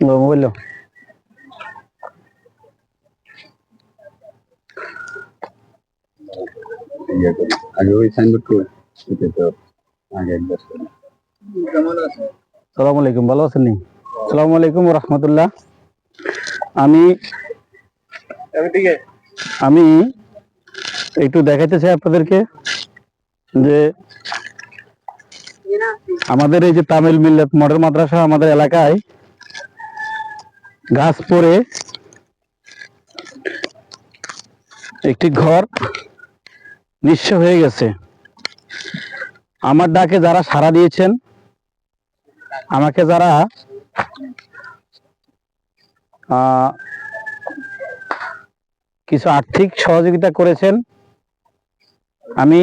Mobile আগে ওই signboard করে তো আগে একবার সালাম আলাইকুম, ভালো আছেন নি? সালাম আলাইকুম রহমতুল্লাহ। আমি আমি একটু দেখাইতে চাই আপনাদেরকে যে আমাদের এই যে তামিল মিল্লাত মডেল মাদ্রাসা আমাদের এলাকায় গাছ পড়ে একটি ঘর নিঃস্ব হয়ে গেছে। আমার ডাকে যারা সাড়া দিয়েছেন, আমাকে যারা কিছু আর্থিক সহযোগিতা করেছেন, আমি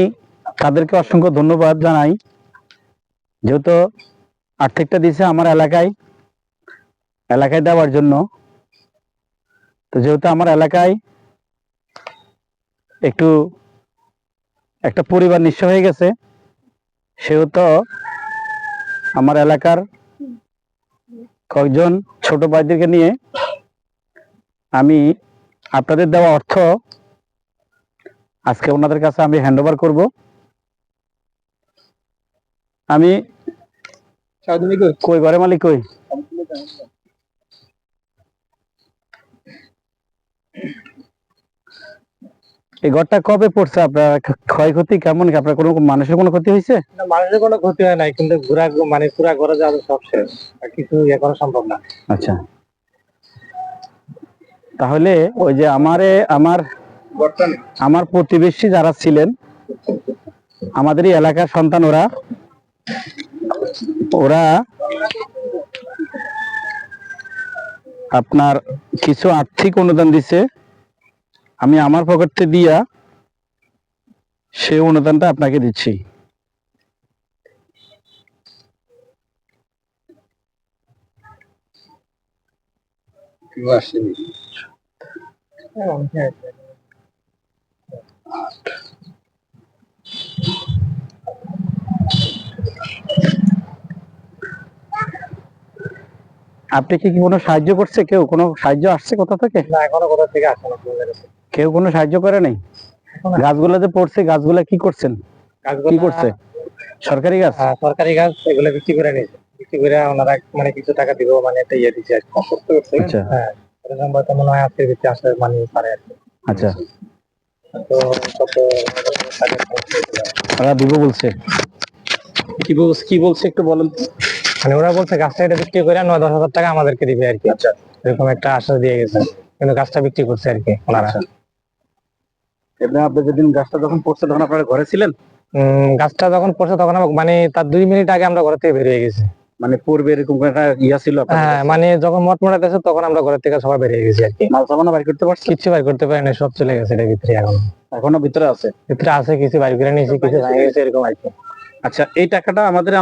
তাদেরকে অসংখ্য ধন্যবাদ জানাই। যেহেতু আর্থিকটা দিয়েছে আমার এলাকায় দেওয়ার জন্য, তো যেহেতু আমার এলাকায় একটা পরিবার নিঃস্ব হয়ে গেছে, সেহেতু আমার এলাকার কয়েকজন ছোট ভাইদেরকে নিয়ে আমি আপনাদের দেওয়া অর্থ আজকে ওনাদের কাছে আমি হ্যান্ড ওভার করবো। আমি কই ঘরে মালিক কই? এই ঘরটা কবে পড়ছে? আপনার ক্ষয়ক্ষতি কেমন? আপনার কোনো মানুষের কোনো ক্ষতি হয়েছে? মানুষের কোনো ক্ষতি হয় নাই, কিন্তু পুরা ঘরে যাবে সব শেষ, আর কিছু ইয়ে করা সম্ভব না। আচ্ছা, তাহলে ওই যে আমার প্রতিবেশী যারা ছিলেন, আমাদের এই এলাকার সন্তান, ওরা আপনার কিছু আর্থিক অনুদান দিছে। আমি আমার পকেটে দিয়া সেই অনুদানটা আপনাকে দিচ্ছি। আপনি কি কোনো সাহায্য করছে? কেউ কোনো সাহায্য আসছে কোথা থেকে? না, এখনো কোথা থেকে আসে না। কেউ কোনো সাহায্য করে নাই? গাছগুলো যে পড়ছে, গাছগুলা কি করছেন? কি করছে? সরকারি গাছ? সরকারি গাছ, এগুলো বিক্রি করে নিয়েছে। বিক্রি করে ওনারা মানে কিছু টাকা দিব, মানে একটা ইয়ে দিচ্ছে আর কি। আচ্ছা, হ্যাঁ, সম্ভবত মনে হয় আজকের ভিতরে আসলে মানে পারে আর কি। আচ্ছা, তো কত ওরা দিব বলছে? কি বলছে একটু বলেন তো। মানে ওরা বলছে গাছটা এটা বিক্রি করে 9-10 হাজার টাকা আমাদেরকে দিবে আর কি। আচ্ছা, এরকম একটা আশ্বাস দিয়ে গেছে, কিন্তু গাছটা বিক্রি করছে আর কি ওনারা। এবার আপনি যেদিন গাছটা যখন পড়ছে তখন আপনারা ঘরে ছিলেন? গাছটা যখন পড়ছে তখন মানে তার 2 মিনিট আগে আমরা ঘর থেকে বের হয়ে গেছি। মানে পূর্বে এরকম একটা ইয়া ছিল? হ্যাঁ, মানে যখন মট মোড়াতেছে তখন আমরা ঘর থেকে সবাই বেরিয়ে গেছি আর কি। মাল সামানা বাইর করতে পারছি? কিছু বাইর করতে পারি না, সব চলে গেছে এটার ভিতরে। এখনো ভিতরে আছে? ভিতরে আছে, কিছু বাইর করে নিয়েছি, কিছু ভেঙে গেছে এরকম আর কি। আচ্ছা, এই টাকাটা আমাদের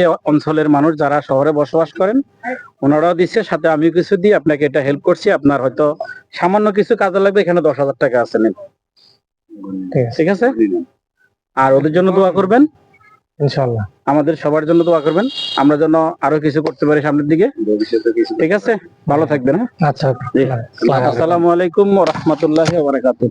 এই অঞ্চলের মানুষ যারা শহরে বসবাস করেন ওনারাও দিচ্ছে, সাথে আমি কিছু দিয়ে আপনাকে এটা হেল্প করছি। আপনার হয়তো সামান্য কিছু কাজে লাগবে, এখানে 10,000 টাকা আছে, নেন। ঠিক আছে? আর ওদের জন্য দোয়া করবেন ইনশাআল্লাহ, আমাদের সবার জন্য দোয়া করবেন, আমরা যেন আরো কিছু করতে পারি সামনের দিকে। ঠিক আছে, ভালো থাকবেন। হ্যাঁ, আচ্ছা। আসসালামু আলাইকুম ওয়া রাহমাতুল্লাহি ওয়া বারাকাতুহু।